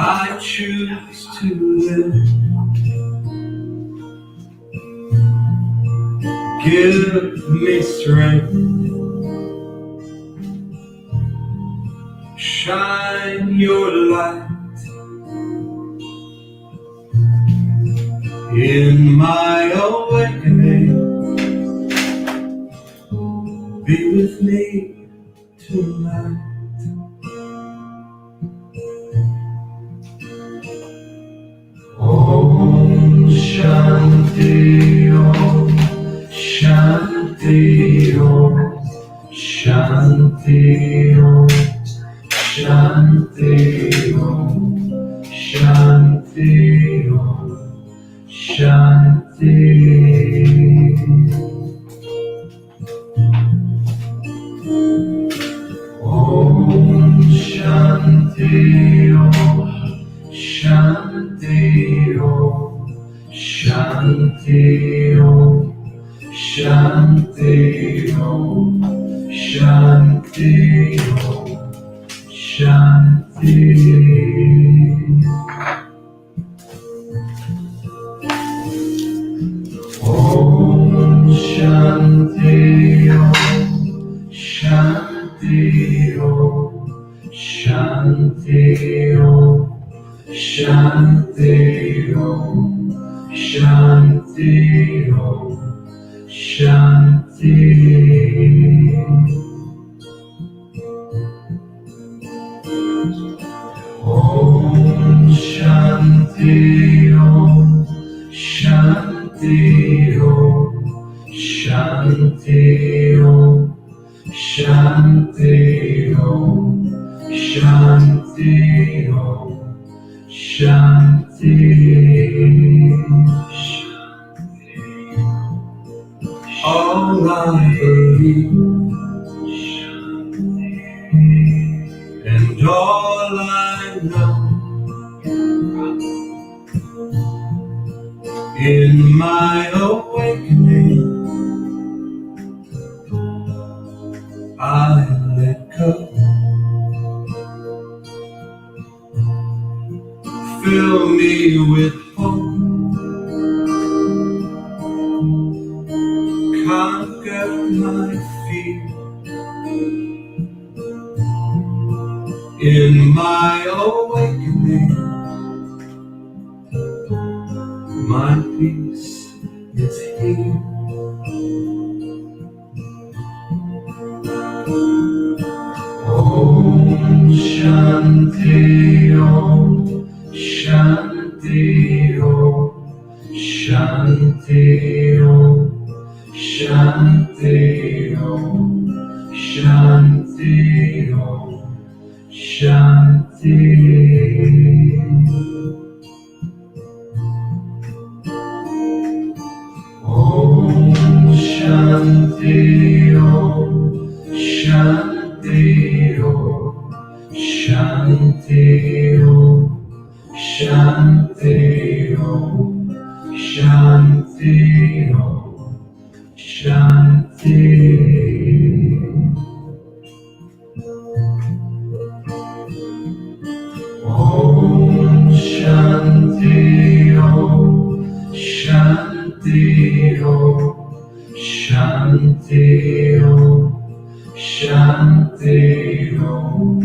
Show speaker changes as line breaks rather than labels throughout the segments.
I choose to live. Give me strength. Shine your light in my awakening. Be with me tonight. Om Shanti Om Shanti Om Shanti Om Shanti Om Shanti Om Shanti. Om Shanti Om Shanti Om Shanti Om Shanti Om Shanti Om Shanti. Om Shanti Om Shanti Om Shanti Om Shanti Om Shanti Om Shanti. Om Shanti Om Shanti Om Shanti Om Shanti Om Shanti Om Shanti. All I believe and all I know, in my awakening I let go. Fill me with hope, conquer my fear. In my awakening, my peace is here. Om Shanti Om Shanti Om Shanti Om Shanti Om Shanti Om Shanti. Om Shanti Om Shanti Om Shanti Om Shanti Om Shanti Om Shanti. Om Shanti Om Shanti Om Shanti Om Shanti Om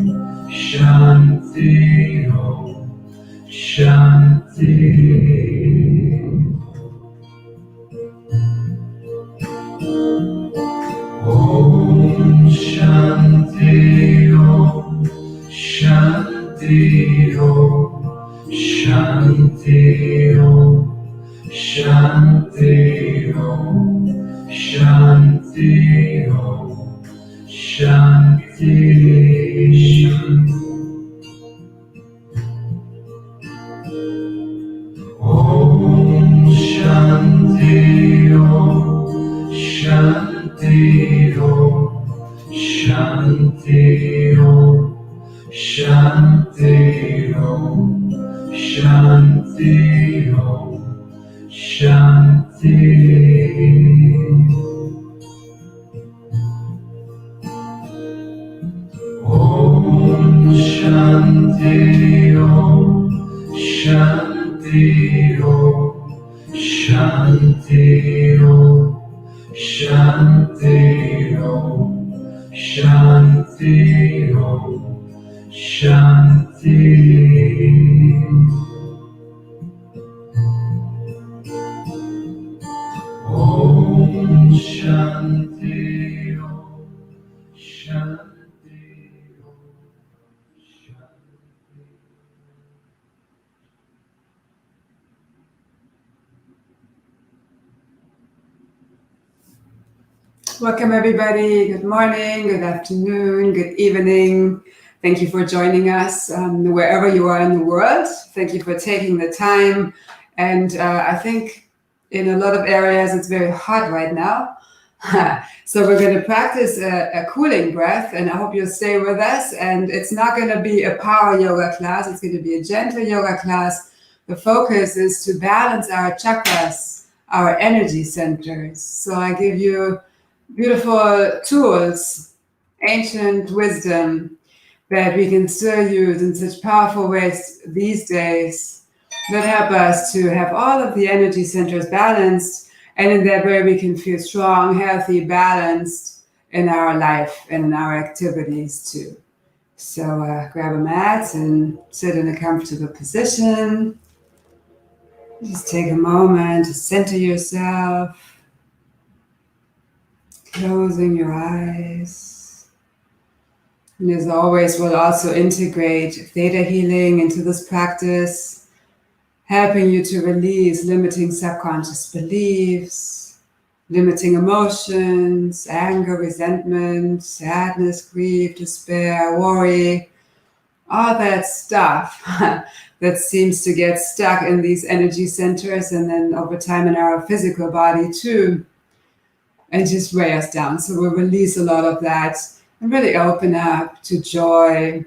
Shanti Om Shanti. Om Shanti Om Shanti Om Shanti Om Shanti Om Shanti Om Shanti. Om Shanti Om Shanti Om Shanti Om Shanti Om Shanti Om Shanti. Om Shanti Om Shanti Om, Shanti Om, Shanti Om, Shanti Om, Shanti. Om Shanti Om, Shanti Om, Shanti.
Welcome everybody. Good morning, good afternoon, good evening. Thank you for joining us wherever you are in the world. Thank you for taking the time. And I think in a lot of areas it's very hot right now. So we're going to practice a cooling breath, and I hope you'll stay with us. And it's not going to be a power yoga class. It's going to be a gentle yoga class. The focus is to balance our chakras, our energy centers. So I give you beautiful tools, ancient wisdom that we can still use in such powerful ways these days that help us to have all of the energy centers balanced, and in that way we can feel strong, healthy, balanced in our life and in our activities too. So grab a mat and sit in a comfortable position. Just take a moment to center yourself. Closing your eyes. And as always, we'll also integrate theta healing into this practice, helping you to release limiting subconscious beliefs, limiting emotions, anger, resentment, sadness, grief, despair, worry, all that stuff that seems to get stuck in these energy centers and then over time in our physical body too, and just weigh us down. So we'll release a lot of that and really open up to joy,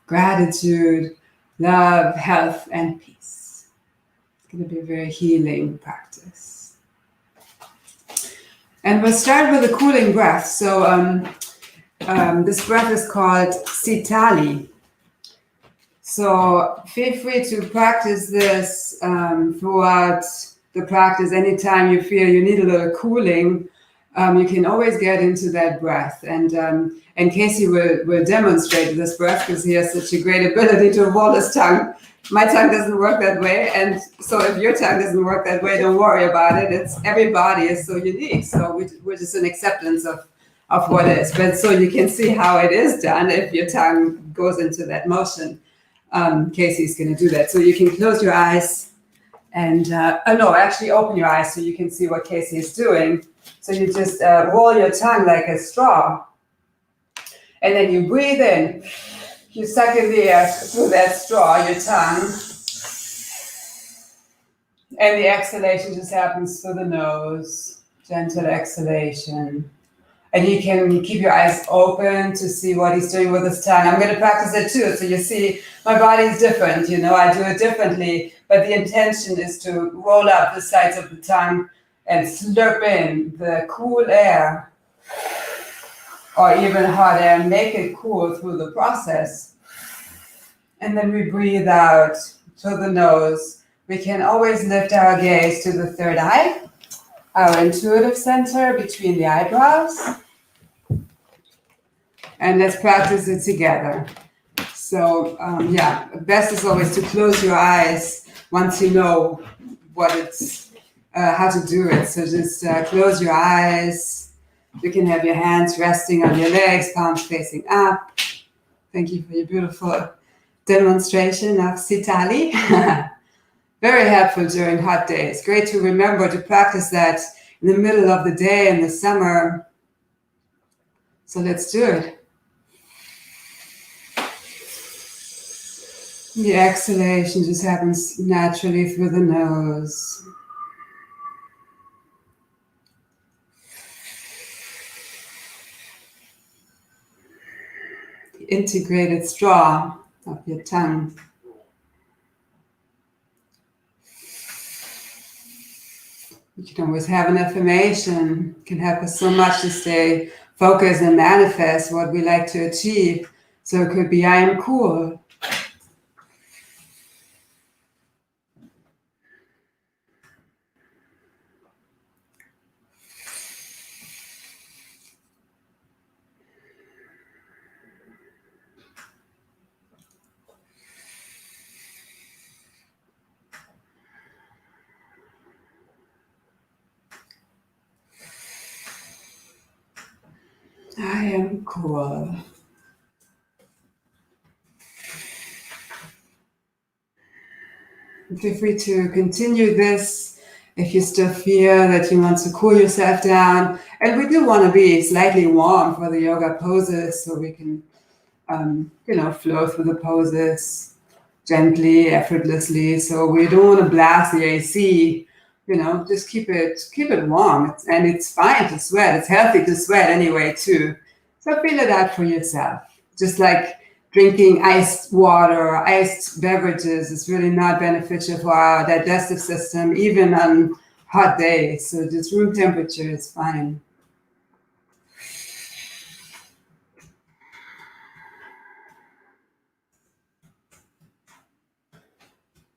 gratitude, love, health, and peace. It's going to be a very healing practice. And we'll start with a cooling breath. So this breath is called Sitali. So feel free to practice this throughout the practice. Anytime you feel you need a little cooling, you can always get into that breath. And Casey will demonstrate this breath because he has such a great ability to roll his tongue. My tongue doesn't work that way. And so if your tongue doesn't work that way, don't worry about it. It's everybody is so unique. So we're just an acceptance of what is. But so you can see how it is done if your tongue goes into that motion. Casey's going to do that. So you can close your eyes and, actually open your eyes so you can see what Casey is doing. So you just roll your tongue like a straw. And then you breathe in. You suck in the air through that straw, your tongue. And the exhalation just happens through the nose. Gentle exhalation. And you can keep your eyes open to see what he's doing with his tongue. I'm going to practice it too. So you see, my body is different. I do it differently. But the intention is to roll up the sides of the tongue and slurp in the cool air or even hot air and make it cool through the process. And then we breathe out through the nose. We can always lift our gaze to the third eye, our intuitive center between the eyebrows. And let's practice it together. So best is always to close your eyes once you know how to do it. So just close your eyes. You can have your hands resting on your legs, palms facing up. Thank you for your beautiful demonstration of Sitali. Very helpful during hot days. Great to remember to practice that in the middle of the day in the summer. So let's do it. The exhalation just happens naturally through the nose. The integrated straw of your tongue. You can always have an affirmation. It can help us so much to stay focused and manifest what we like to achieve. So it could be, I am cool. I am cool. Feel free to continue this if you still feel that you want to cool yourself down. And we do want to be slightly warm for the yoga poses, so we can, flow through the poses gently, effortlessly. So we don't want to blast the AC. Just keep it warm. And it's fine to sweat. It's healthy to sweat anyway too. So feel it out for yourself. Just like drinking iced water or iced beverages is really not beneficial for our digestive system, even on hot days. So just room temperature is fine.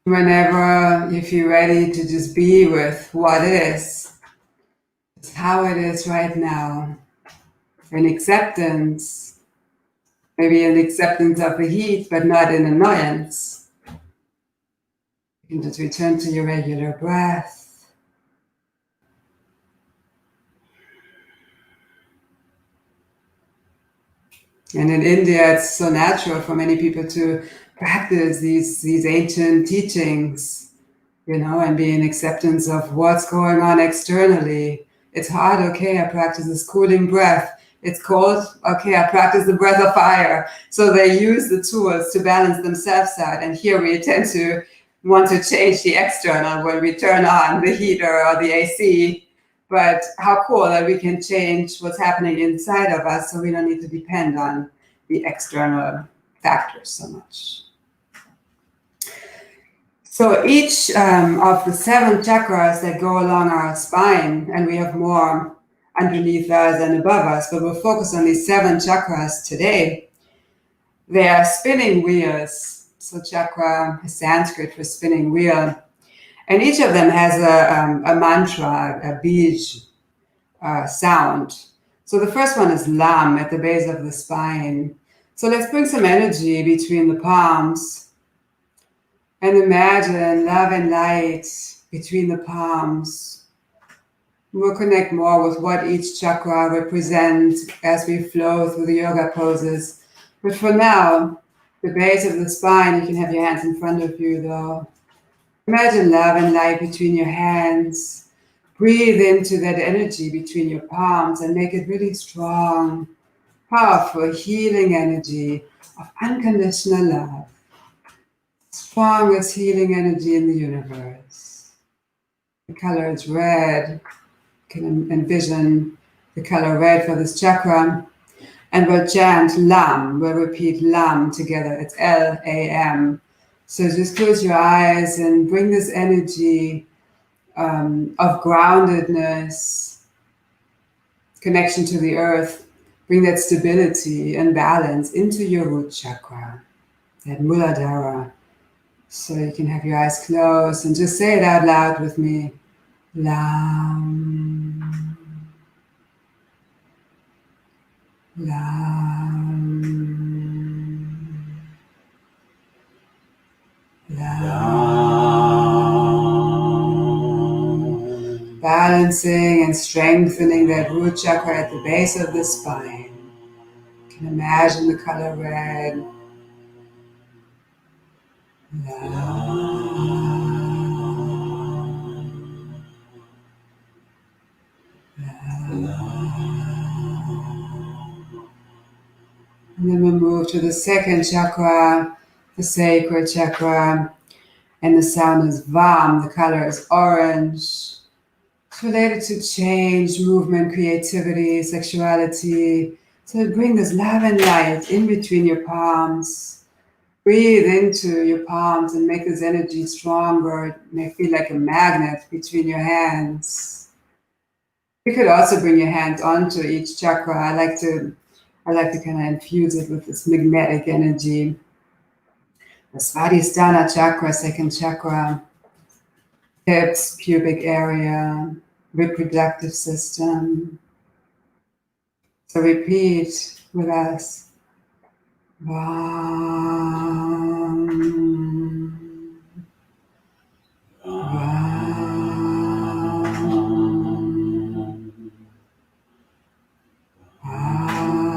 Whenever you feel ready to just be with what is, just how it is right now, in acceptance, maybe an acceptance of the heat, but not in annoyance. You can just return to your regular breath. And in India, it's so natural for many people to practice these ancient teachings, and be in acceptance of what's going on externally. It's hot, okay, I practice this cooling breath. It's cold, okay, I practice the breath of fire. So they use the tools to balance themselves out. And here we tend to want to change the external when we turn on the heater or the AC. But how cool that we can change what's happening inside of us, so we don't need to depend on the external factors so much. So each of the 7 chakras that go along our spine, and we have more underneath us and above us, but we'll focus on these 7 chakras today. They are spinning wheels. So chakra is Sanskrit for spinning wheel. And each of them has a mantra, a bij sound. So the first one is Lam at the base of the spine. So let's bring some energy between the palms and imagine love and light between the palms. We'll connect more with what each chakra represents as we flow through the yoga poses. But for now, the base of the spine, you can have your hands in front of you though. Imagine love and light between your hands. Breathe into that energy between your palms and make it really strong, powerful, healing energy of unconditional love. Strongest healing energy in the universe. The color is red. You can envision the color red for this chakra. And we'll chant Lam. We'll repeat Lam together. It's L-A-M. So just close your eyes and bring this energy of groundedness, connection to the earth. Bring that stability and balance into your root chakra, that Muladhara. So you can have your eyes closed and just say it out loud with me. Lam. Lam. Lam. Balancing and strengthening that root chakra at the base of the spine. You can imagine the color red. And then we'll move to the second chakra, the sacral chakra, and the sound is Vam, the color is orange. It's related to change, movement, creativity, sexuality. So bring this love and light in between your palms. Breathe into your palms and make this energy stronger. It may feel like a magnet between your hands. You could also bring your hands onto each chakra. I like to kind of infuse it with this magnetic energy. The Svadhisthana chakra, second chakra, hips, pubic area, reproductive system. So repeat with us. Vam. Vam. Vam.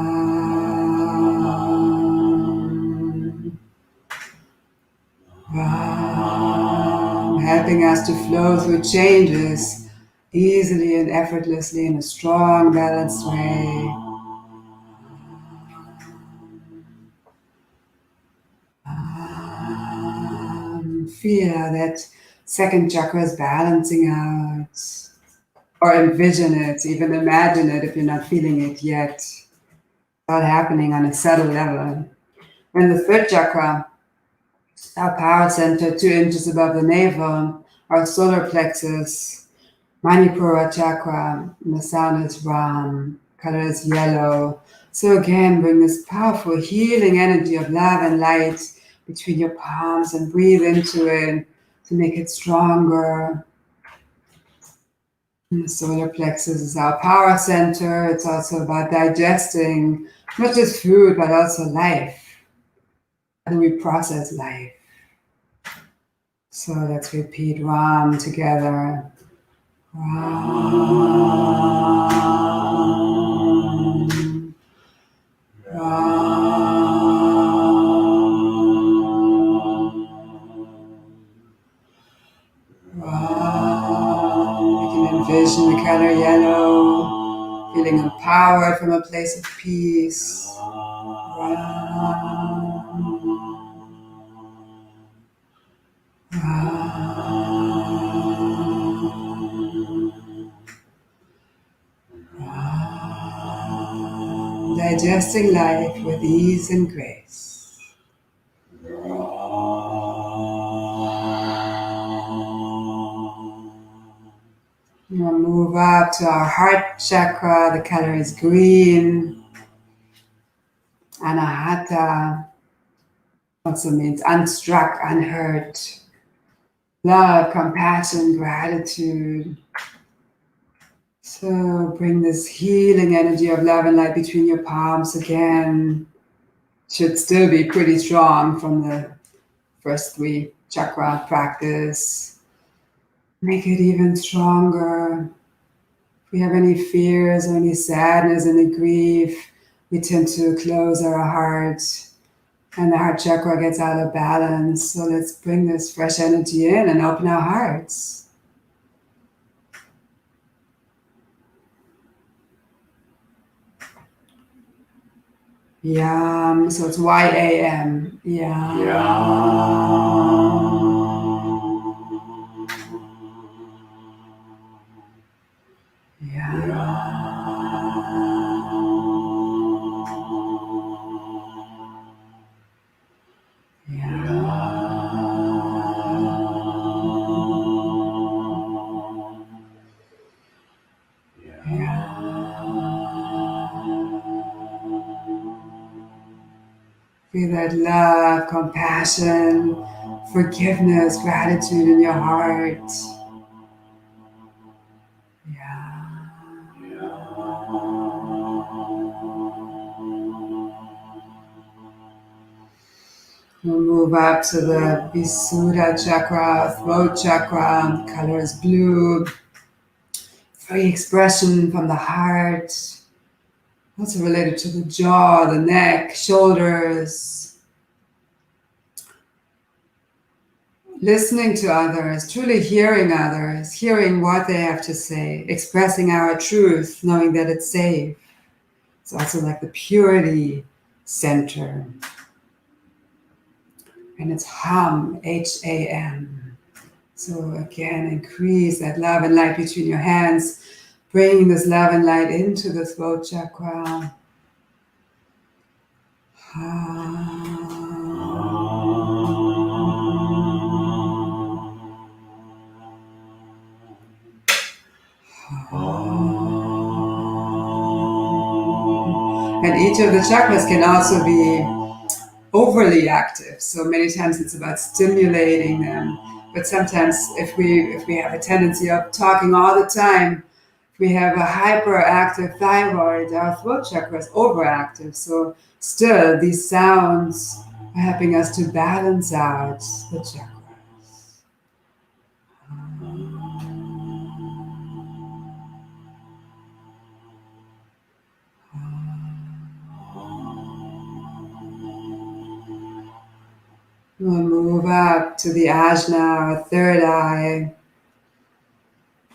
Helping us to flow through changes easily and effortlessly in a strong, balanced way. Feel that second chakra is balancing out, or envision it, even imagine it if you're not feeling it yet. It's all happening on a subtle level. And the third chakra, our power center, 2 inches above the navel, our solar plexus, Manipura chakra, and the sound is Ram, color is yellow. So again, bring this powerful healing energy of love and light between your palms and breathe into it to make it stronger. And the solar plexus is our power center. It's also about digesting not just food, but also life. How do we process life? So let's repeat Ram together. Ram. You can envision the color yellow, feeling empowered from a place of peace. Digesting life with ease and grace. We'll move up to our heart chakra. The color is green. Anahata also means unstruck, unhurt. Love, compassion, gratitude. So bring this healing energy of love and light between your palms again. Should still be pretty strong from the first 3 chakra practice. Make it even stronger. If we have any fears or any sadness, any grief, we tend to close our heart and the heart chakra gets out of balance. So let's bring this fresh energy in and open our hearts. Yam, so it's Y-A-M. Yam. Feel that love, compassion, forgiveness, gratitude in your heart. We'll move up to the Visuddha chakra, throat chakra. The color is blue. Free expression from the heart. Also related to the jaw, the neck, shoulders. Listening to others, truly hearing others, hearing what they have to say, expressing our truth, knowing that it's safe. It's also like the purity center. And it's Ham, H-A-M. So again, increase that love and light between your hands. Bring this love and light into the throat chakra. And each of the chakras can also be overly active. So many times it's about stimulating them. But sometimes if we have a tendency of talking all the time, if we have a hyperactive thyroid, our throat chakra is overactive. So still these sounds are helping us to balance out the chakras. We'll We'll move up to the Ajna or Third Eye.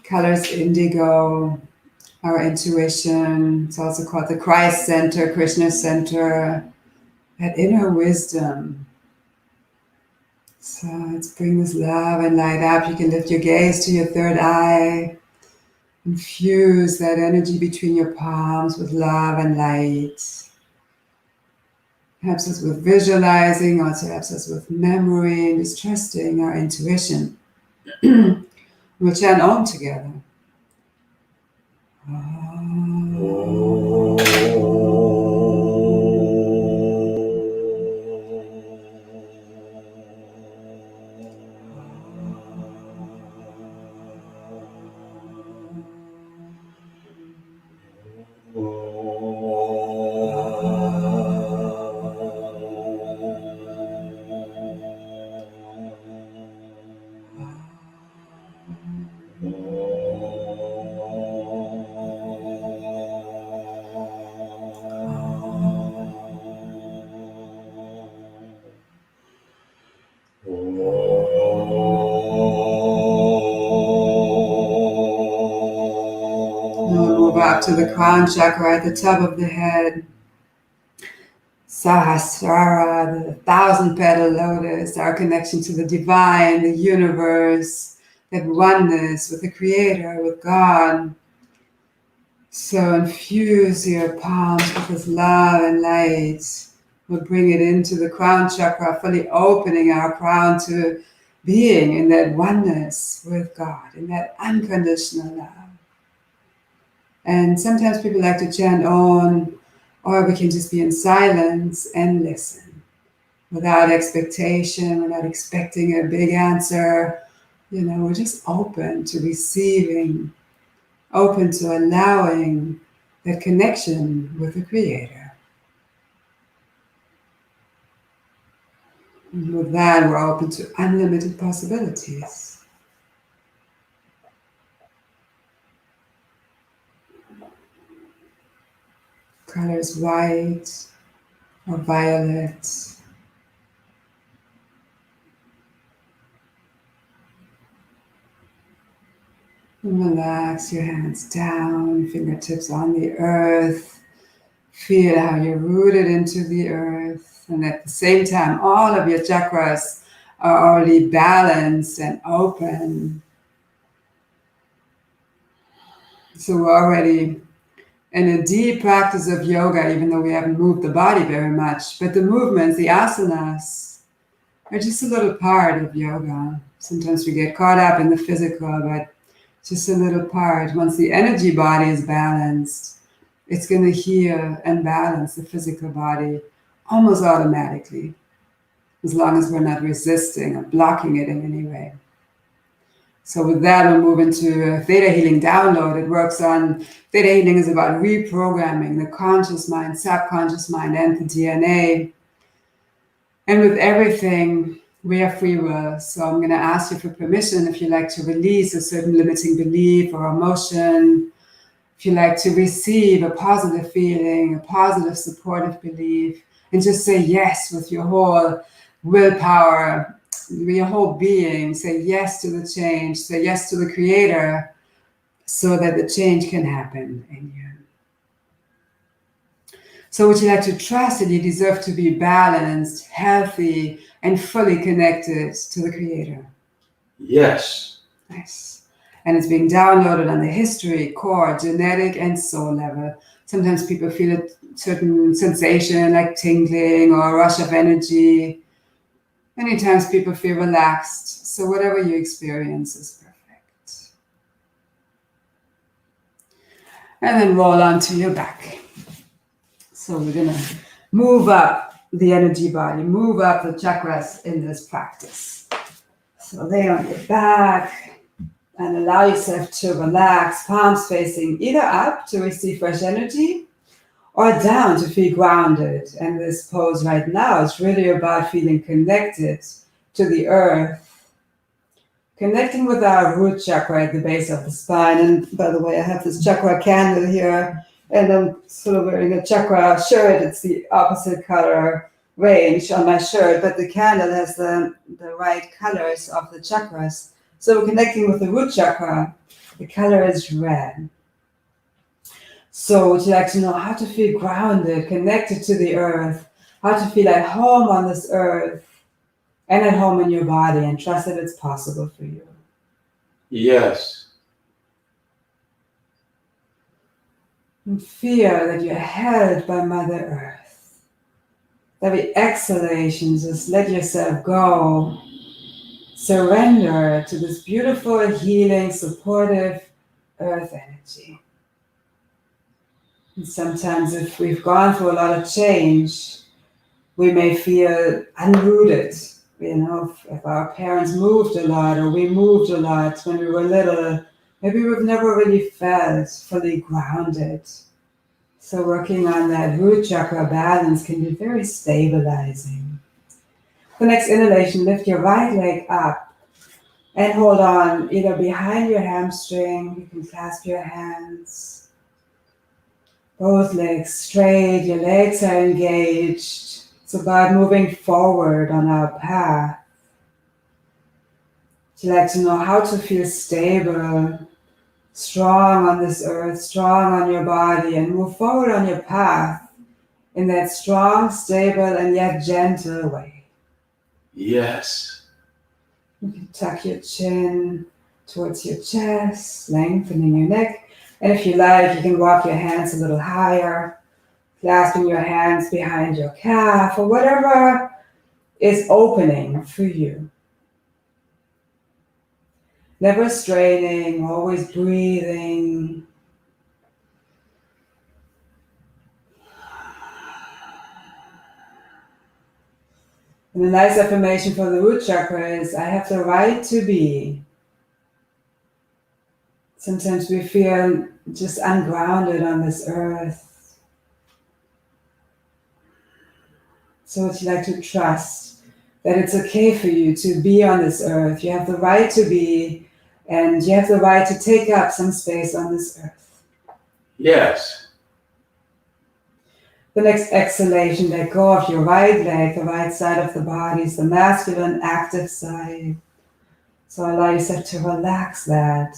Colors indigo, our intuition. It's also called the Christ Center, Krishna Center, that inner wisdom. So let's bring this love and light up. You can lift your gaze to your third eye. Infuse that energy between your palms with love and light. Helps us with visualizing, also helps us with memory and just trusting our intuition. We'll chant Om together. Up to the crown chakra at the top of the head. Sahasrara, the 1,000-petal lotus, our connection to the divine, the universe, that oneness with the Creator, with God. So infuse your palms with this love and light. We'll bring it into the crown chakra, fully opening our crown to being in that oneness with God, in that unconditional love. And sometimes people like to chant Om, or we can just be in silence and listen without expectation, without expecting a big answer. We're just open to receiving, open to allowing that connection with the Creator. And with that, we're open to unlimited possibilities. Colors white or violet. And relax your hands down, fingertips on the earth. Feel how you're rooted into the earth. And at the same time, all of your chakras are already balanced and open. So we're already in a deep practice of yoga, even though we haven't moved the body very much. But the movements, the asanas, are just a little part of yoga. Sometimes we get caught up in the physical, but just a little part. Once the energy body is balanced, it's going to heal and balance the physical body almost automatically, as long as we're not resisting or blocking it in any way. So with that, we'll move into a Theta Healing download. It works on, Theta Healing is about reprogramming the conscious mind, subconscious mind, and the DNA. And with everything, we have free will. So I'm going to ask you for permission if you like to release a certain limiting belief or emotion, if you like to receive a positive feeling, a positive supportive belief, and just say yes with your whole willpower, your whole being. Say yes to the change, say yes to the Creator, so that the change can happen in you. So would you like to trust that you deserve to be balanced, healthy, and fully connected to the Creator?
Yes.
Nice. And it's being downloaded on the history, core, genetic, and soul level. Sometimes people feel a certain sensation like tingling or a rush of energy. Many times people feel relaxed. So whatever you experience is perfect. And then roll onto your back. So we're going to move up the energy body, move up the chakras in this practice. So lay on your back and allow yourself to relax, palms facing either up to receive fresh energy or down to feel grounded. And this pose right now is really about feeling connected to the earth, connecting with our root chakra at the base of the spine. And by the way, I have this chakra candle here, and I'm sort of wearing a chakra shirt. It's the opposite color range on my shirt, but the candle has the right colors of the chakras. So we're connecting with the root chakra. The color is red. So would you like to know how to feel grounded, connected to the earth, how to feel at home on this earth and at home in your body, and trust that it's possible for you?
Yes.
And feel that you're held by Mother Earth. Every exhalation, just let yourself go. Surrender to this beautiful, healing, supportive earth energy. And sometimes if we've gone through a lot of change, we may feel unrooted. If our parents moved a lot or we moved a lot when we were little, maybe we've never really felt fully grounded. So working on that root chakra balance can be very stabilizing. The next inhalation, lift your right leg up and hold on either behind your hamstring. You can clasp your hands. Both legs straight, your legs are engaged. It's about moving forward on our path. Would you like to know how to feel stable, strong on this earth, strong on your body, and move forward on your path in that strong, stable, and yet gentle way?
Yes.
You can tuck your chin towards your chest, lengthening your neck. And if you like, you can walk your hands a little higher, clasping your hands behind your calf, or whatever is opening for you. Never straining, always breathing. And a nice affirmation for the root chakra is, I have the right to be. Sometimes we feel just ungrounded on this earth. So would you like to trust that it's okay for you to be on this earth? You have the right to be, and you have the right to take up some space on this earth.
Yes.
The next exhalation, let go of your right leg. The right side of the body is the masculine, active side. So allow yourself to relax that.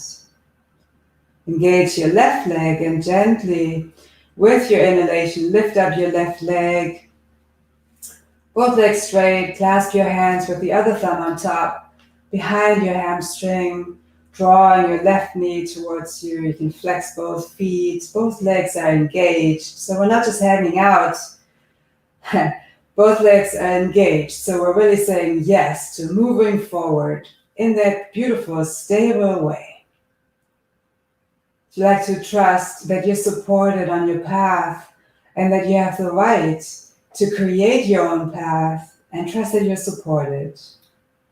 Engage your left leg and gently, with your inhalation, lift up your left leg. Both legs straight, clasp your hands with the other thumb on top, behind your hamstring, drawing your left knee towards you. You can flex both feet, both legs are engaged. So we're not just hanging out, both legs are engaged. So we're really saying yes to moving forward in that beautiful, stable way. You like to trust that you're supported on your path and that you have the right to create your own path, and trust that you're supported.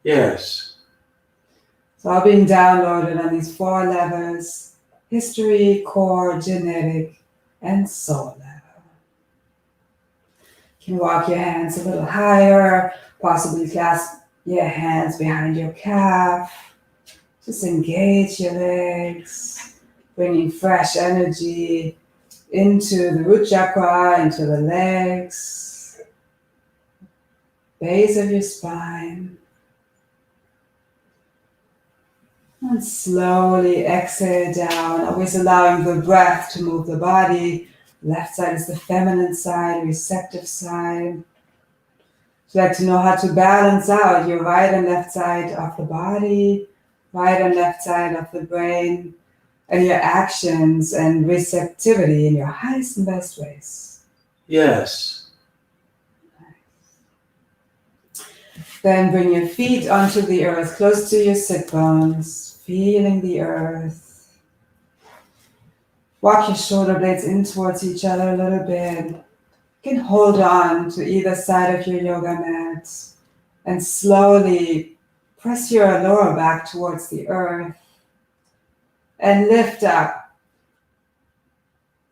Yes.
So all being downloaded on these 4 levels: history, core, genetic, and soul level. You can walk your hands a little higher, possibly clasp your hands behind your calf. Just engage your legs, bringing fresh energy into the root chakra, into the legs, base of your spine. And slowly exhale down, always allowing the breath to move the body. Left side is the feminine side, receptive side. Would you like to know how to balance out your right and left side of the body, right and left side of the brain, and your actions and receptivity in your highest and best ways?
Yes.
Then bring your feet onto the earth, close to your sit bones, feeling the earth. Walk your shoulder blades in towards each other a little bit. You can hold on to either side of your yoga mat and slowly press your lower back towards the earth and lift up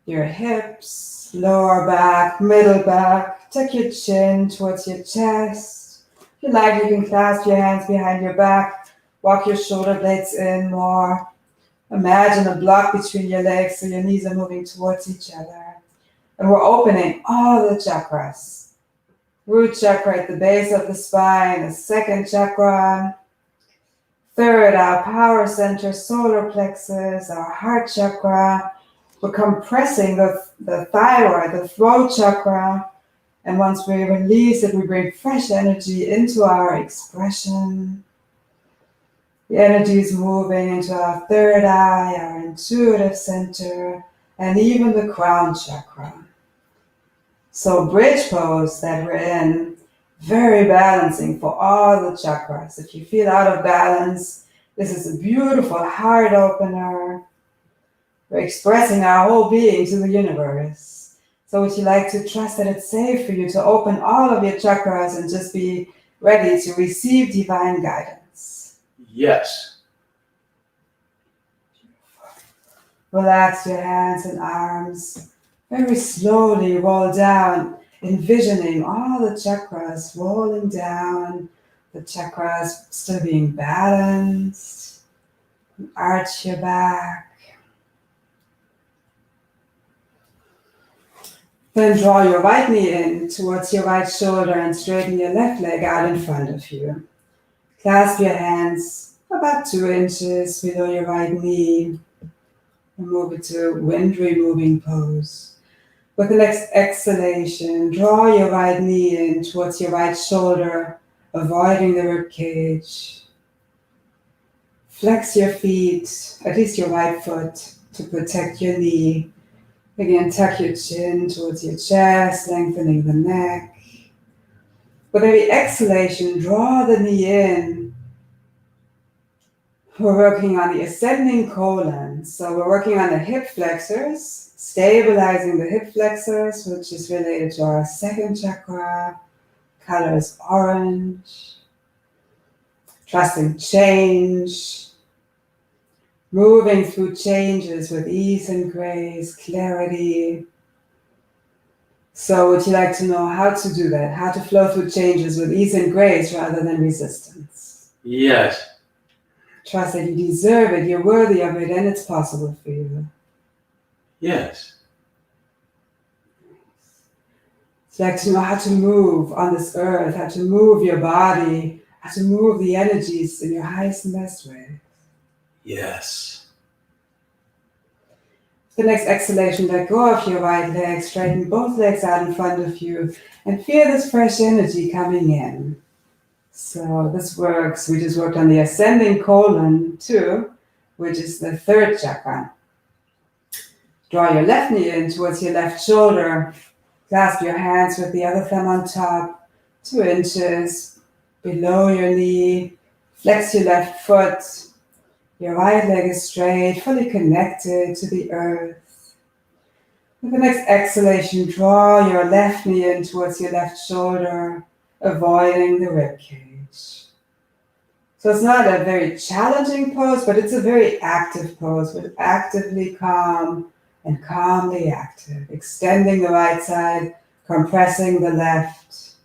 your hips, lower back, middle back. Tuck your chin towards your chest. If you like, you can clasp your hands behind your back, walk your shoulder blades in more. Imagine a block between your legs so your knees are moving towards each other. And we're opening all the chakras. Root chakra at the base of the spine, the second chakra. Third, our power center, solar plexus, our heart chakra. We're compressing the thyroid, the throat chakra. And once we release it, we bring fresh energy into our expression. The energy is moving into our third eye, our intuitive center, and even the crown chakra. So bridge pose that we're in, very balancing for all the chakras. If you feel out of balance, this is a beautiful heart opener. We're expressing our whole being to the universe. So would you like to trust that it's safe for you to open all of your chakras and just be ready to receive divine guidance?
Yes.
Relax your hands and arms. Very slowly roll down, envisioning all the chakras rolling down, the chakras still being balanced. Arch your back. Then draw your right knee in towards your right shoulder and straighten your left leg out in front of you. Clasp your hands about 2 inches below your right knee and move it to wind removing pose. With the next exhalation, draw your right knee in towards your right shoulder, avoiding the rib cage. Flex your feet, at least your right foot, to protect your knee. Again, tuck your chin towards your chest, lengthening the neck. With every exhalation, draw the knee in. We're working on the ascending colon. So we're working on the hip flexors, stabilizing the hip flexors, which is related to our second chakra. Color is orange. Trusting change. Moving through changes with ease and grace, clarity. So would you like to know how to do that? How to flow through changes with ease and grace rather than resistance?
Yes.
Trust that you deserve it, you're worthy of it, and it's possible for you.
Yes.
Would you like to know how to move on this earth, how to move your body, how to move the energies in your highest and best way?
Yes.
The next exhalation, let go of your right leg, straighten both legs out in front of you, and feel this fresh energy coming in. So this works. We just worked on the ascending colon too, which is the third chakra. Draw your left knee in towards your left shoulder. Clasp your hands with the other thumb on top, 2 inches below your knee. Flex your left foot. Your right leg is straight, fully connected to the earth. With the next exhalation, draw your left knee in towards your left shoulder, avoiding the rib cage. So it's not a very challenging pose, but it's a very active pose. We're actively calm and calmly active, extending the right side, compressing the left.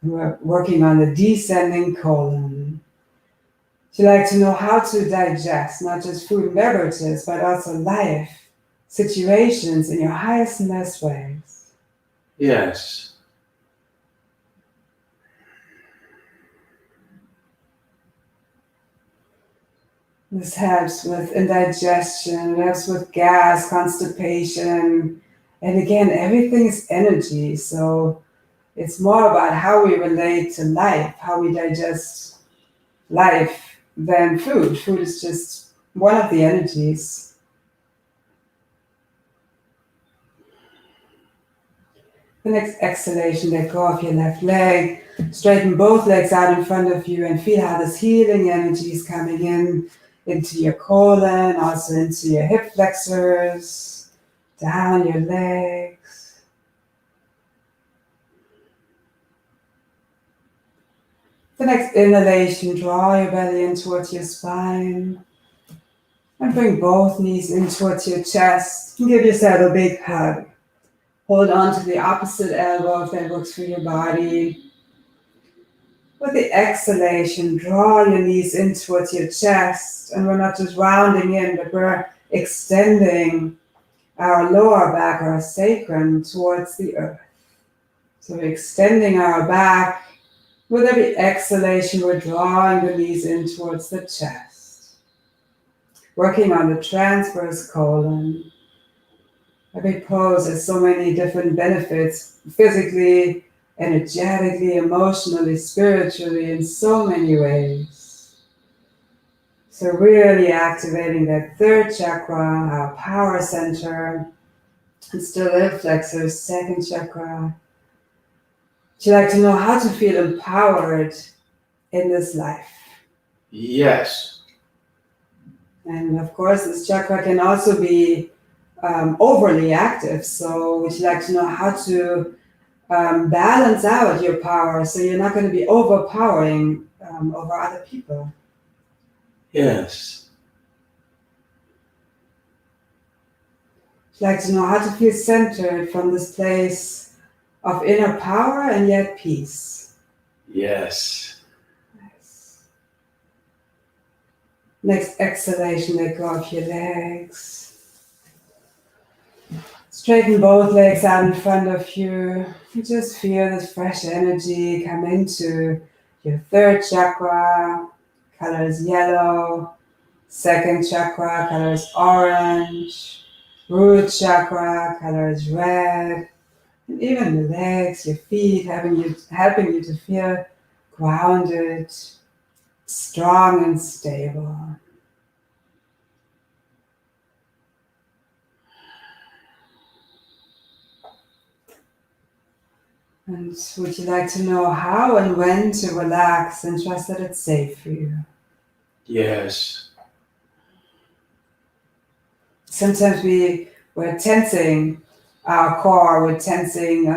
We're working on the descending colon. You like to know how to digest, not just food and beverages, but also life, situations in your highest and best ways.
Yes.
This helps with indigestion, it helps with gas, constipation, and again, everything is energy, so it's more about how we relate to life, how we digest life than food. Food is just one of the energies. The next exhalation, let go of your left leg, straighten both legs out in front of you and feel how this healing energy is coming in into your colon, also into your hip flexors, down your legs. The next inhalation, draw your belly in towards your spine and bring both knees in towards your chest and give yourself a big hug. Hold on to the opposite elbow if that works for your body. With the exhalation, draw your knees in towards your chest, and we're not just rounding in, but we're extending our lower back, our sacrum, towards the earth. So we're extending our back. With every exhalation, we're drawing the knees in towards the chest. Working on the transverse colon. Every pose has so many different benefits, physically, energetically, emotionally, spiritually, in so many ways. So really activating that third chakra, our power center, and still hip flexors, second chakra. Would you like to know how to feel empowered in this life?
Yes.
And of course, this chakra can also be overly active. So would you like to know how to balance out your power so you're not going to be overpowering over other people?
Yes.
Would you like to know how to feel centered from this place of inner power and yet peace?
Yes.
Nice. Next exhalation, let go of your legs. Straighten both legs out in front of you. You just feel this fresh energy come into your third chakra. Color is yellow. Second chakra, color is orange. Root chakra, color is red. And even the legs, your feet, helping you to feel grounded, strong and stable. And would you like to know how and when to relax and trust that it's safe for you?
Yes.
Sometimes we're tensing our core, we're tensing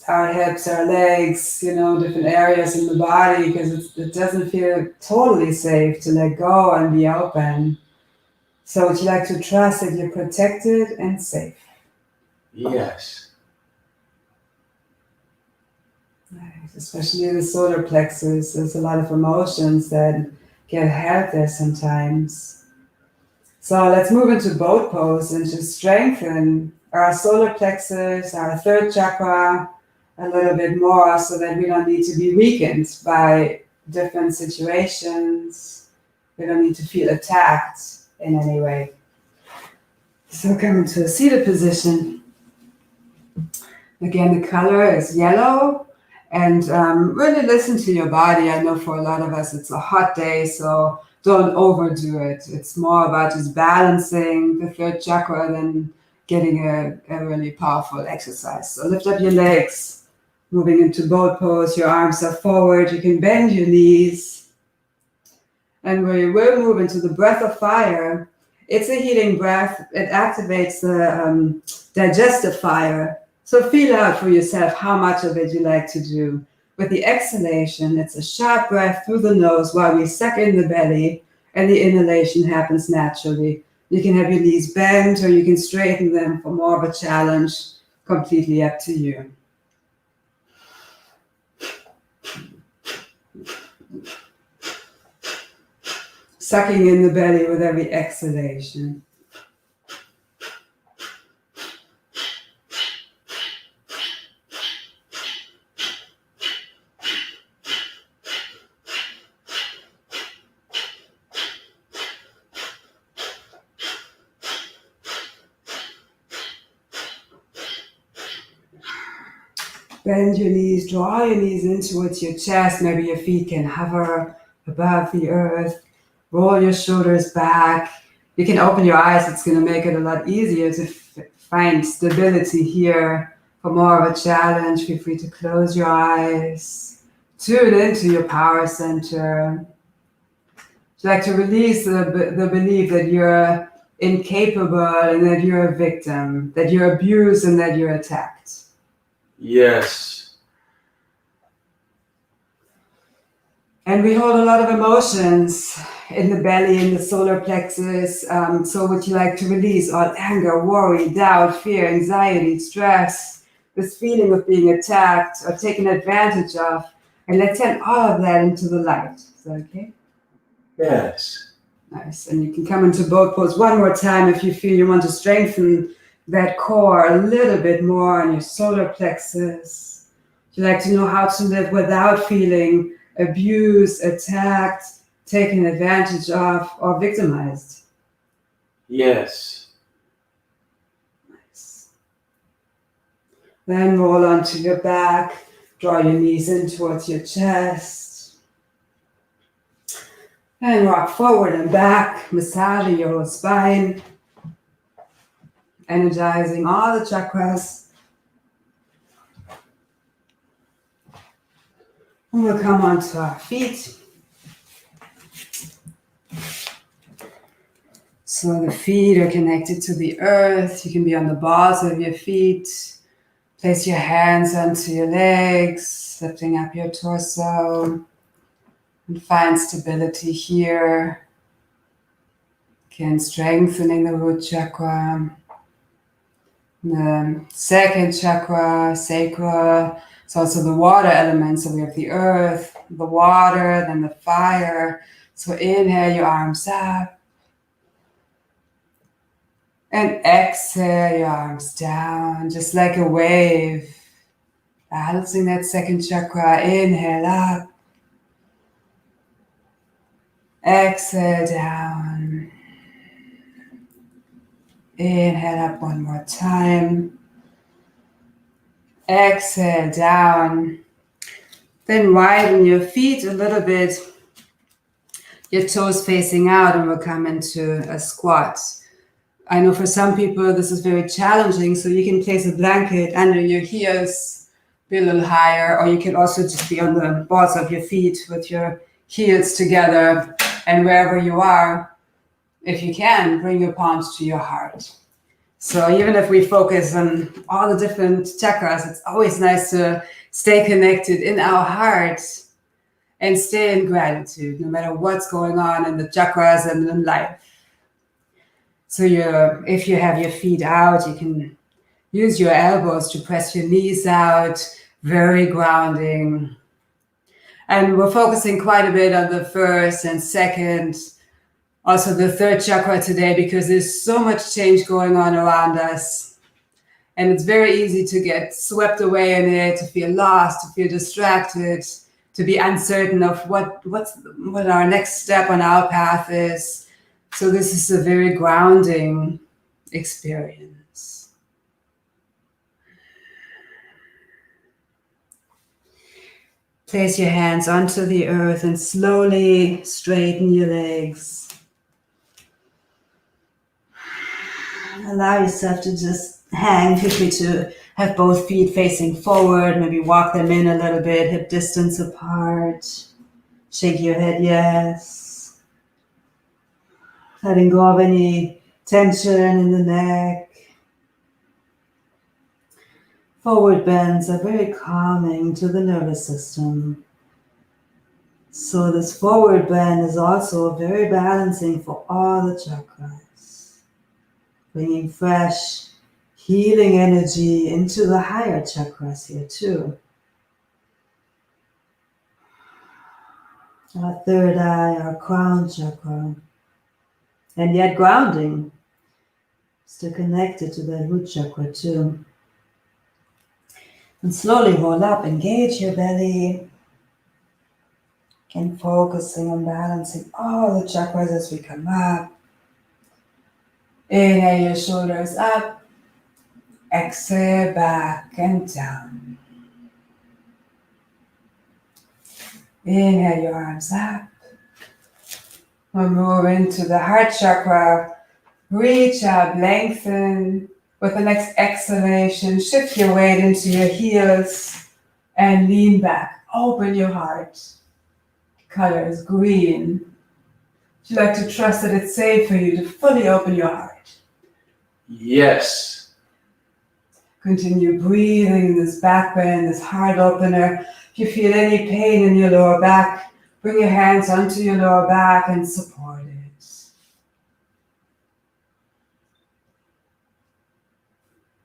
our hips, our legs, different areas in the body because it doesn't feel totally safe to let go and be open. So would you like to trust that you're protected and safe?
Yes.
Nice. Especially the solar plexus, there's a lot of emotions that get held there sometimes. So let's move into boat pose and just strengthen our solar plexus, our third chakra a little bit more so that we don't need to be weakened by different situations. We don't need to feel attacked in any way. So come into a seated position. Again, the color is yellow. And really listen to your body. I know for a lot of us it's a hot day, so don't overdo it. It's more about just balancing the third chakra than getting a really powerful exercise. So lift up your legs, moving into boat pose. Your arms are forward. You can bend your knees. And we will move into the breath of fire. It's a healing breath. It activates the digestive fire. So feel out for yourself how much of it you like to do. With the exhalation, it's a sharp breath through the nose while we suck in the belly, and the inhalation happens naturally. You can have your knees bent or you can straighten them for more of a challenge. Completely up to you. Sucking in the belly with every exhalation. Bend your knees, draw your knees in towards your chest. Maybe your feet can hover above the earth. Roll your shoulders back. You can open your eyes. It's going to make it a lot easier to find stability here. For more of a challenge, feel free to close your eyes. Tune into your power center. Would you like to release the belief that you're incapable and that you're a victim, that you're abused and that you're attacked?
Yes.
And we hold a lot of emotions in the belly, in the solar plexus. So would you like to release all anger, worry, doubt, fear, anxiety, stress, this feeling of being attacked or taken advantage of? And let's send all of that into the light. Is that okay?
Yes.
Nice. And you can come into boat pose one more time if you feel you want to strengthen that core a little bit more on your solar plexus. You like to know how to live without feeling abused, attacked, taken advantage of, or victimized.
Yes.
Nice. Then roll onto your back, draw your knees in towards your chest. And rock forward and back, massaging your whole spine, energizing all the chakras. And we'll come onto our feet. So the feet are connected to the earth. You can be on the balls of your feet. Place your hands onto your legs, lifting up your torso. And find stability here. Again, strengthening the root chakra. The second chakra, sacral. It's also the water element. So we have the earth, the water, then the fire. So inhale your arms up. And exhale your arms down, just like a wave. Balancing that second chakra. Inhale up. Exhale down. Inhale up one more time. Exhale down. Then widen your feet a little bit. Your toes facing out, and we'll come into a squat. I know for some people this is very challenging, so you can place a blanket under your heels, be a little higher, or you can also just be on the balls of your feet with your heels together, and wherever you are, if you can, bring your palms to your heart. So even if we focus on all the different chakras, it's always nice to stay connected in our heart and stay in gratitude, no matter what's going on in the chakras and in life. So if you have your feet out, you can use your elbows to press your knees out, very grounding. And we're focusing quite a bit on the first and second, also the third chakra today, because there's so much change going on around us. And it's very easy to get swept away in it, to feel lost, to feel distracted, to be uncertain of what our next step on our path is. So this is a very grounding experience. Place your hands onto the earth and slowly straighten your legs. Allow yourself to just hang. Feel free to have both feet facing forward. Maybe walk them in a little bit, hip distance apart. Shake your head yes. Letting go of any tension in the neck. Forward bends are very calming to the nervous system. So this forward bend is also very balancing for all the chakras. Bringing fresh, healing energy into the higher chakras here too. Our third eye, our crown chakra. And yet grounding, still connected to the root chakra too. And slowly roll up, engage your belly. And focusing on balancing all the chakras as we come up. Inhale your shoulders up. Exhale back and down. Inhale your arms up. We'll move into the heart chakra. Reach out, lengthen. With the next exhalation, shift your weight into your heels and lean back. Open your heart. Color is green. Would you like to trust that it's safe for you to fully open your heart?
Yes.
Continue breathing in this backbend, this heart opener. If you feel any pain in your lower back, bring your hands onto your lower back and support it.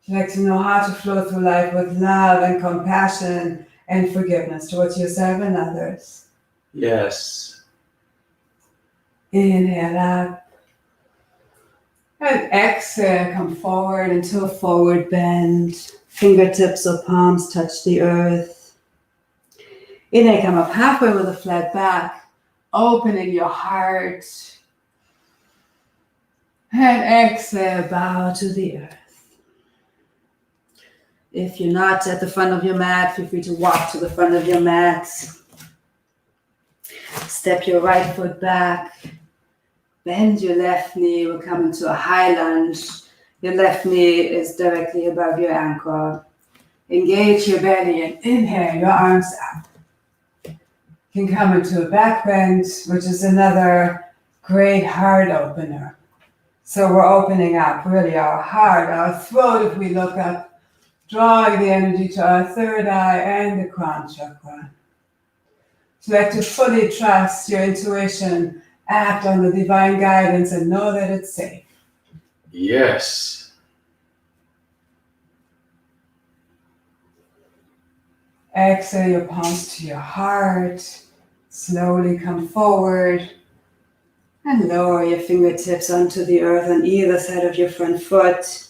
If you'd like to know how to flow through life with love and compassion and forgiveness towards yourself and others.
Yes.
Inhale up. And exhale, come forward into a forward bend. Fingertips or palms touch the earth. Inhale, come up halfway with a flat back, opening your heart. And exhale, bow to the earth. If you're not at the front of your mat, feel free to walk to the front of your mat. Step your right foot back. Bend your left knee. We'll come into a high lunge. Your left knee is directly above your ankle. Engage your belly and inhale your arms up. You can come into a backbend, which is another great heart opener. So we're opening up really our heart, our throat if we look up, drawing the energy to our third eye and the crown chakra. So you like to fully trust your intuition, act on the divine guidance and know that it's safe.
Yes.
Exhale your palms to your heart. Slowly come forward and lower your fingertips onto the earth on either side of your front foot.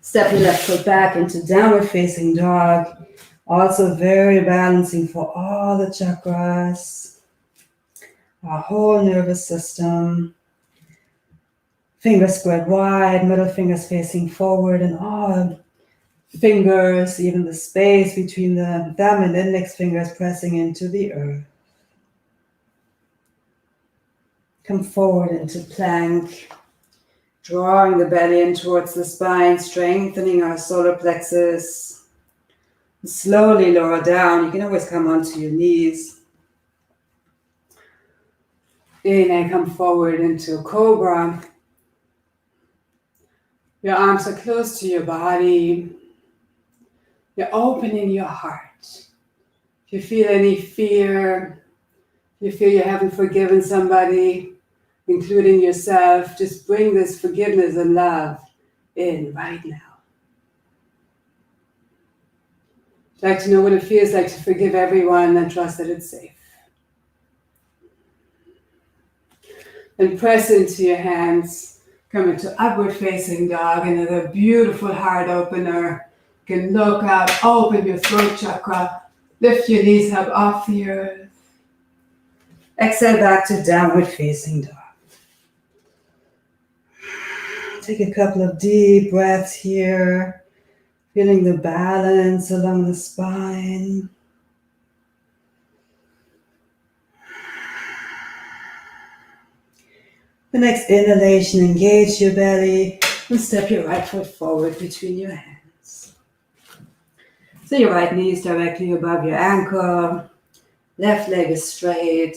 Step your left foot back into downward facing dog. Also very balancing for all the chakras, our whole nervous system. Fingers spread wide, middle fingers facing forward, and all fingers, even the space between the thumb and index fingers pressing into the earth. Come forward into plank, drawing the belly in towards the spine, strengthening our solar plexus. Slowly lower down. You can always come onto your knees. Inhale, come forward into cobra. Your arms are close to your body. You're opening your heart. If you feel any fear, if you feel you haven't forgiven somebody, including yourself, just bring this forgiveness and love in right now. I'd like to know what it feels like to forgive everyone and trust that it's safe. And press into your hands. Come into upward facing dog, another beautiful heart opener. You can look up, open your throat chakra, lift your knees up off the earth. Exhale back to downward facing dog. Take a couple of deep breaths here, feeling the balance along the spine. The next inhalation, engage your belly and step your right foot forward between your hands. So your right knee is directly above your ankle, left leg is straight.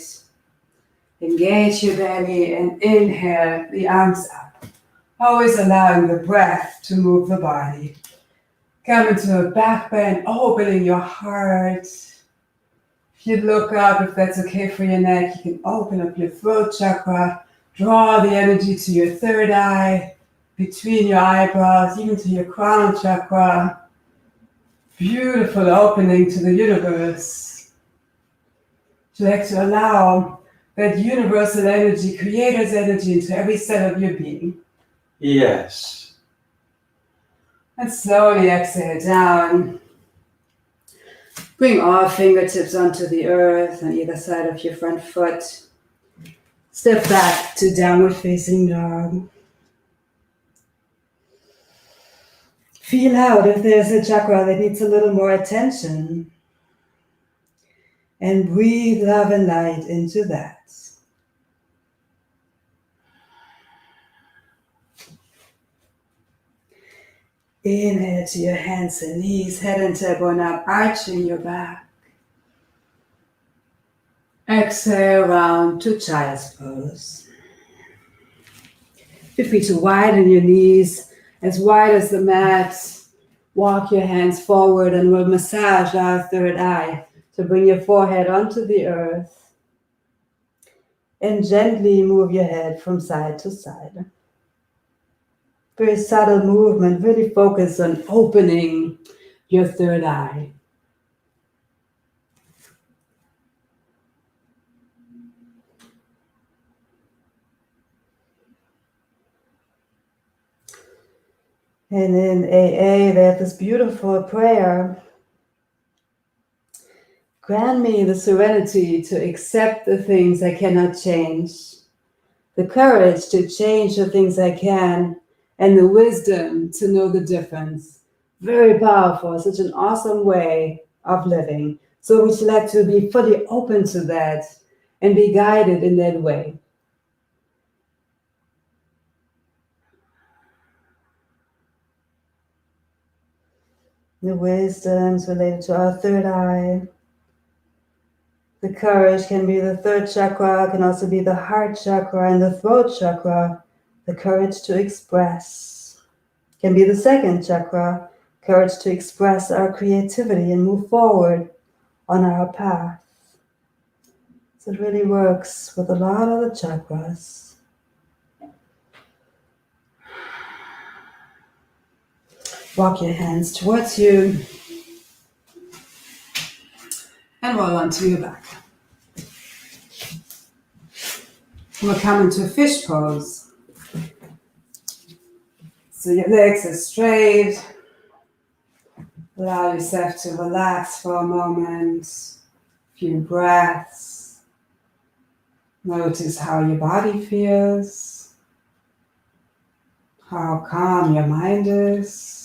Engage your belly and inhale the arms up, always allowing the breath to move the body. Come into a back bend, opening your heart. If you look up, if that's okay for your neck, you can open up your throat chakra, draw the energy to your third eye, between your eyebrows, even to your crown chakra. Beautiful opening to the universe. So you like to allow that universal energy, creator's energy into every cell of your being.
Yes.
And slowly exhale down. Bring all fingertips onto the earth on either side of your front foot. Step back to downward facing dog. Feel out if there's a chakra that needs a little more attention. And breathe love and light into that. Inhale to your hands and knees, head and tailbone up, arching your back. Exhale, round to child's pose. Feel free to widen your knees as wide as the mat. Walk your hands forward and we'll massage our third eye to bring your forehead onto the earth. And gently move your head from side to side. Very subtle movement, really focus on opening your third eye. And in AA, they have this beautiful prayer. Grant me the serenity to accept the things I cannot change, the courage to change the things I can, and the wisdom to know the difference. Very powerful, such an awesome way of living. So would you like to be fully open to that and be guided in that way? The wisdoms related to our third eye. The courage can be the third chakra, can also be the heart chakra and the throat chakra. The courage to express can be the second chakra, courage to express our creativity and move forward on our path. So it really works with a lot of the chakras. Walk your hands towards you and roll onto your back. We'll come into a fish pose. So your legs are straight. Allow yourself to relax for a moment. A few breaths. Notice how your body feels. How calm your mind is.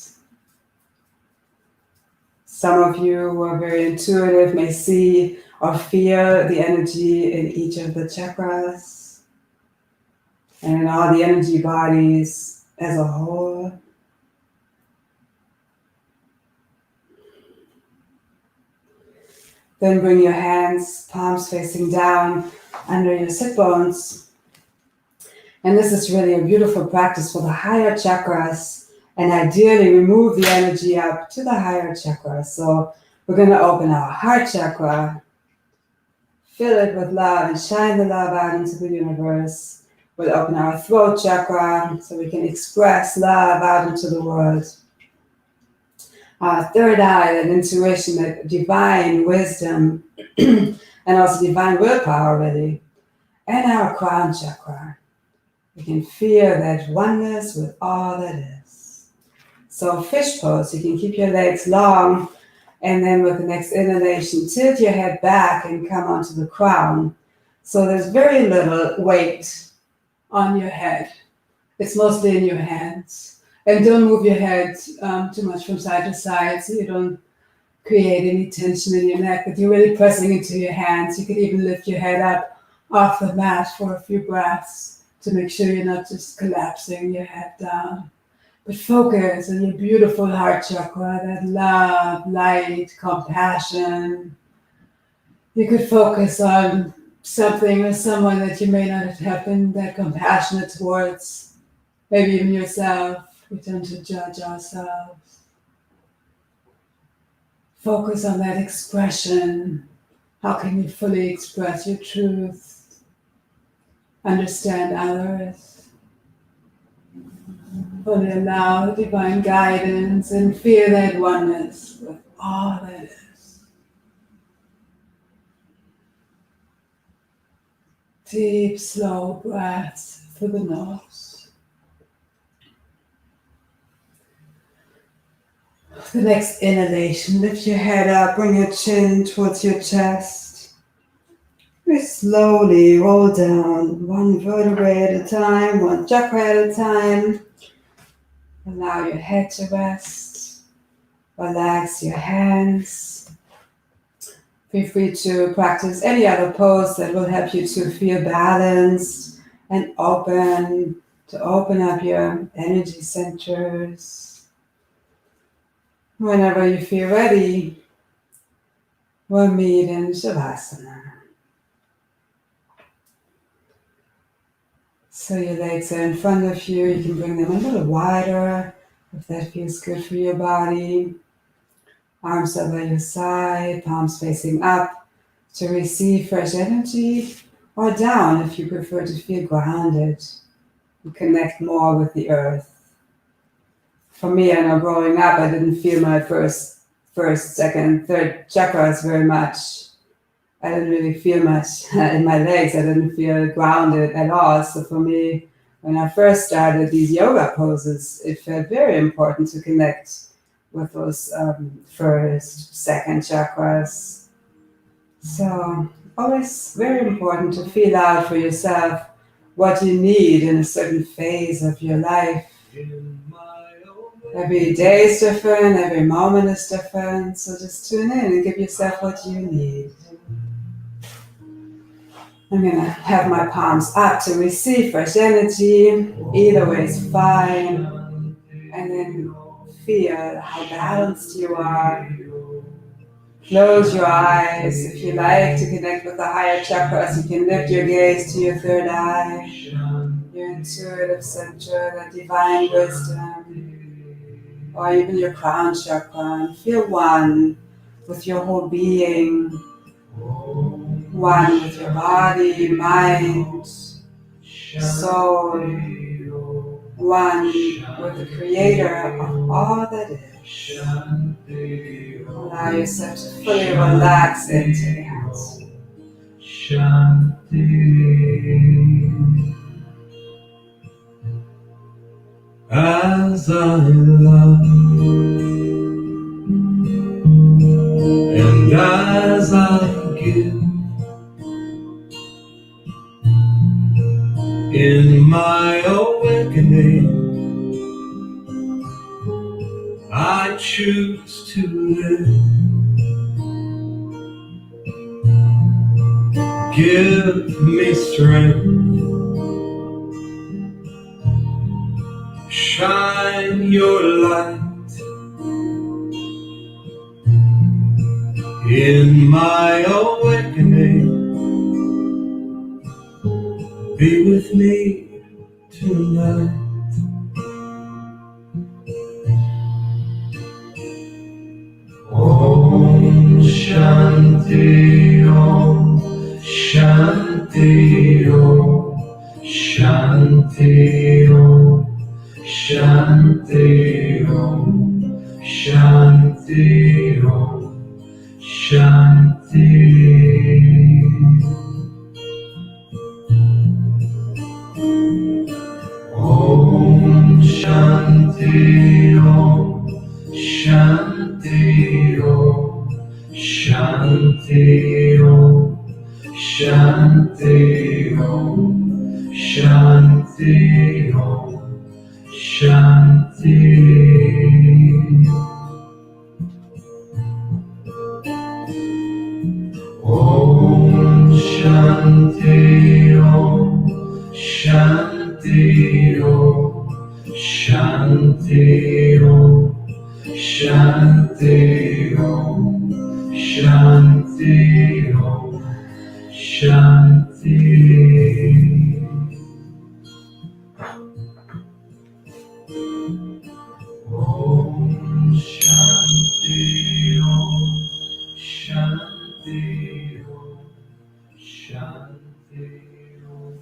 Some of you who are very intuitive may see or feel the energy in each of the chakras and in all the energy bodies as a whole. Then bring your hands, palms facing down under your sit bones. And this is really a beautiful practice for the higher chakras, and ideally remove the energy up to the higher chakras. So we're going to open our heart chakra, fill it with love and shine the love out into the universe. We'll open our throat chakra so we can express love out into the world. Our third eye, that intuition, that divine wisdom, and also divine willpower, really. And our crown chakra. We can feel that oneness with all that is. So fish pose, you can keep your legs long, and then with the next inhalation, tilt your head back and come onto the crown. So there's very little weight on your head. It's mostly in your hands. And don't move your head too much from side to side so you don't create any tension in your neck, but you're really pressing into your hands. You could even lift your head up off the mat for a few breaths to make sure you're not just collapsing your head down. But focus on your beautiful heart chakra, that love, light, compassion. You could focus on something or someone that you may not have been that compassionate towards, maybe even yourself. We tend to judge ourselves. Focus on that expression. How can you fully express your truth? Understand others. Fully allow the divine guidance and feel that oneness with all that is. Deep, slow breaths through the nose. The next inhalation, lift your head up, bring your chin towards your chest. We slowly roll down, one vertebrae at a time, one chakra at a time. Allow your head to rest. Relax your hands. Feel free to practice any other pose that will help you to feel balanced and open, to open up your energy centers. Whenever you feel ready, we'll meet in Shavasana. So your legs are in front of you. You can bring them a little wider if that feels good for your body. Arms are by your side, palms facing up to receive fresh energy, or down if you prefer to feel grounded and connect more with the earth. For me, I know growing up, I didn't feel my first, second, third chakras very much. I didn't really feel much in my legs. I didn't feel grounded at all. So for me, when I first started these yoga poses, it felt very important to connect with those first, second chakras. So, always very important to feel out for yourself what you need in a certain phase of your life. Every day is different, every moment is different, so just tune in and give yourself what you need. I'm going to have my palms up to receive fresh energy. Either way is fine. And then feel how balanced you are. Close your eyes. If you like to connect with the higher chakras, you can lift your gaze to your third eye, your intuitive center, that divine wisdom, or even your crown chakra, and feel one with your whole being, one with your body, mind, soul, one with the creator of all that is. Allow yourself to fully relax into that.
As I love and as I give in my awakening, I choose to live. Give me strength, shine your light in my awakening. Be with me tonight. Om Shanti Om Shanti Om Shanti Om Shanti Om Shanti Om Shanti. Om Shanti Om Shanti Om Shanti Om Shanti Om Shanti Om Shanti. Om Shanti Om Shanti Om Shanti Om Shanti Om Shanti Om Shanti. Om Shanti Om Shanti Om Shanti Om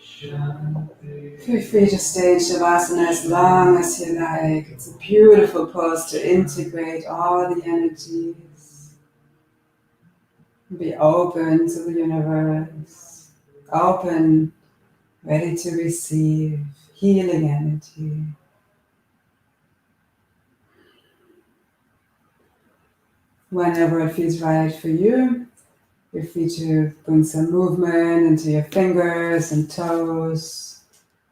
Shanti.
Feel free to stay in Shavasana as long as you like. It's a beautiful pose to integrate all the energies. Be open to the universe. Open, ready to receive healing energy. Whenever it feels right for you, you're free to bring some movement into your fingers and toes.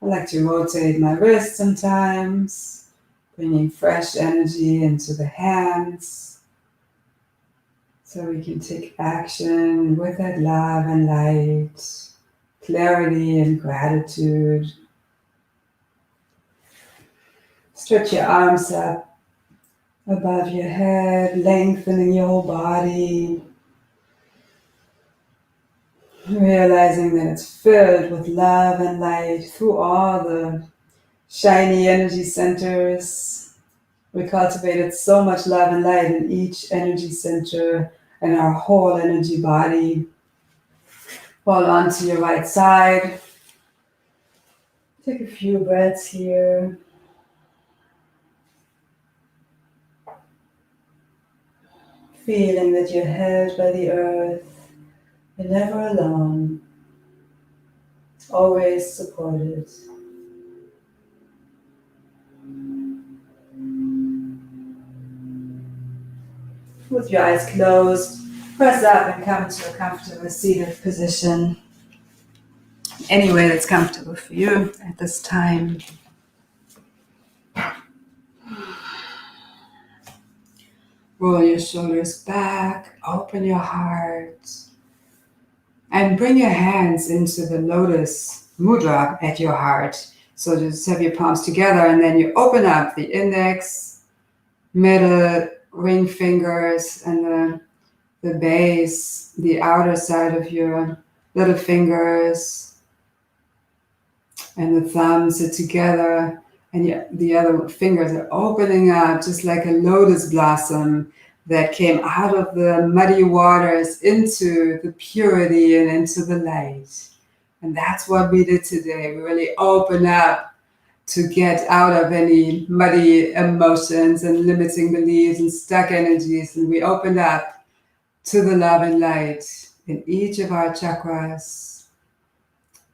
I like to rotate my wrist sometimes, bringing fresh energy into the hands so we can take action with that love and light, clarity and gratitude. Stretch your arms up above your head, lengthening your whole body, realizing that it's filled with love and light through all the shiny energy centers. We cultivated so much love and light in each energy center and our whole energy body. Hold on to your right side. Take a few breaths here. Feeling that you're held by the earth. You're never alone. Always supported. With your eyes closed, press up and come to a comfortable seated position. Any way that's comfortable for you at this time. Roll your shoulders back, open your heart, and bring your hands into the lotus mudra at your heart. So just have your palms together, and then you open up the index, middle, ring fingers, and the base, the outer side of your little fingers, and the thumbs are together, and the other fingers are opening up just like a lotus blossom that came out of the muddy waters into the purity and into the light. And that's what we did today. We really opened up to get out of any muddy emotions and limiting beliefs and stuck energies. And we opened up to the love and light in each of our chakras.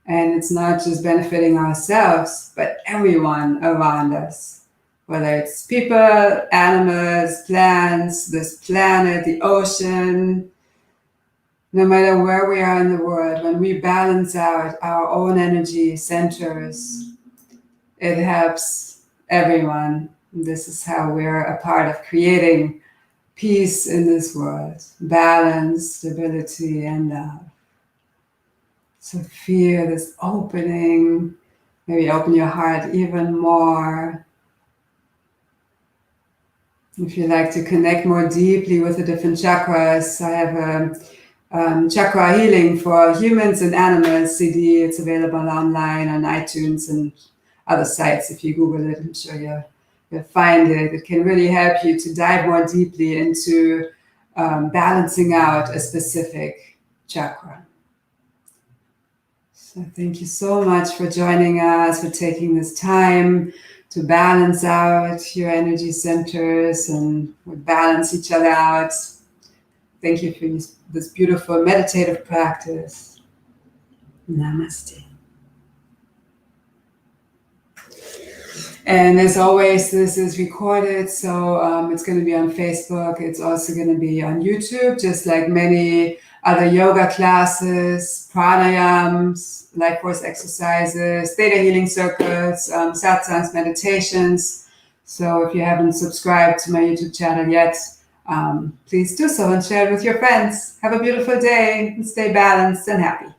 And it's not just benefiting ourselves, but everyone around us, whether it's people, animals, plants, this planet, the ocean, no matter where we are in the world. When we balance out our own energy centers, it helps everyone. This is how we're a part of creating peace in this world, balance, stability, and love. So feel this opening. Maybe open your heart even more. If you like to connect more deeply with the different chakras, I have a chakra healing for humans and animals CD. It's available online on iTunes and other sites. If you Google it, I'm sure you'll find it. It can really help you to dive more deeply into balancing out a specific chakra. So thank you so much for joining us, for taking this time to balance out your energy centers and balance each other out. Thank you for this beautiful meditative practice. Namaste. And as always, this is recorded, so it's going to be on Facebook. It's also going to be on YouTube, just like many other yoga classes, pranayams, life force exercises, theta healing circuits, satsangs, meditations. So if you haven't subscribed to my YouTube channel yet, please do so and share it with your friends. Have a beautiful day and stay balanced and happy.